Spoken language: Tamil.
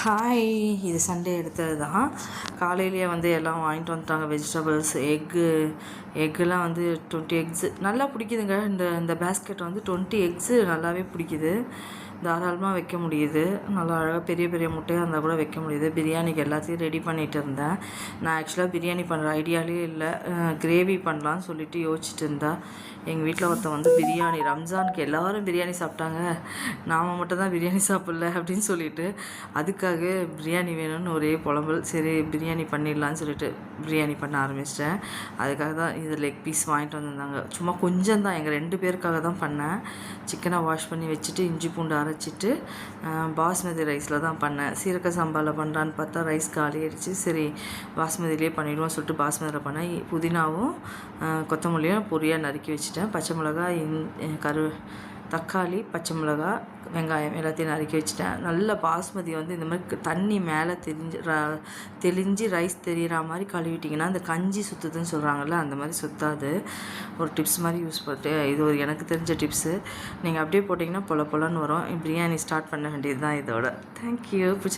ஹாய், இது சண்டே எடுத்தது தான். காலையிலேயே வந்து எல்லாம் வாங்கிட்டு வந்துட்டாங்க. வெஜிடபிள்ஸ், எக்குலாம் வந்து 20 எக்ஸு நல்லா பிடிக்குதுங்க. இந்த இந்த பேஸ்கெட் வந்து 20 எக்ஸு நல்லாவே பிடிக்குது. தாராளமாக வைக்க முடியுது. நல்லா அழகாக பெரிய பெரிய முட்டையாக இருந்தால் கூட வைக்க முடியுது. பிரியாணிக்கு எல்லாத்தையும் ரெடி பண்ணிகிட்டு இருந்தேன். நான் ஆக்சுவலாக பிரியாணி பண்ணுற ஐடியாலே இல்லை. கிரேவி பண்ணலான்னு சொல்லிட்டு யோசிச்சுட்டு இருந்தேன். எங்கள் வீட்டில் ஒருத்தன் வந்து பிரியாணி ரம்ஜானுக்கு எல்லோரும் பிரியாணி சாப்பிட்டாங்க, நாம் மட்டும் தான் பிரியாணி சாப்பிட்ல அப்படின்னு சொல்லிட்டு அதுக்காக பிரியாணி வேணும்னு ஒரே புலம்பல். சரி பிரியாணி பண்ணிடலான்னு சொல்லிட்டு பிரியாணி பண்ண ஆரம்பிச்சிட்டேன். அதுக்காக தான் இது லெக் பீஸ் வாங்கிட்டு வந்திருந்தாங்க. சும்மா கொஞ்சம் தான், எங்கள் 2 பேருக்காக தான் பண்ணேன். சிக்கனை வாஷ் பண்ணி வச்சுட்டு இஞ்சி பூண்டு அரைச்சிட்டு பாஸ்மதி ரைஸில் தான் பண்ணேன். சீரக சம்பாவில் பண்ணுறான்னு பார்த்தா ரைஸ் காலி ஆகிடுச்சு. சரி பாஸ்மதியிலே பண்ணிவிடுவோம் சொல்லிட்டு பாஸ்மதியில் பண்ணேன். புதினாவும் கொத்தமல்லியும் பொரியாக நறுக்கி வச்சுட்டேன். பச்சை மிளகாய், தக்காளி, பச்சை மிளகா, வெங்காயம் எல்லாத்தையும் நறுக்கி வச்சுட்டேன். நல்ல பாஸ்மதி வந்து இந்த மாதிரி தண்ணி மேலே தெளிஞ்சு ரைஸ் தெரிகிற மாதிரி கழுவிட்டிங்கன்னா அந்த கஞ்சி சுற்றுதுன்னு சொல்கிறாங்கல்ல, அந்த மாதிரி சுற்றாது. ஒரு டிப்ஸ் மாதிரி யூஸ் பண்ணிட்டு, இது ஒரு எனக்கு தெரிஞ்ச டிப்ஸு. நீங்கள் அப்படியே போட்டிங்கன்னா பொல பொலன்னு வரும். பிரியாணி ஸ்டார்ட் பண்ண வேண்டியது தான் இதோட. தேங்க்யூ.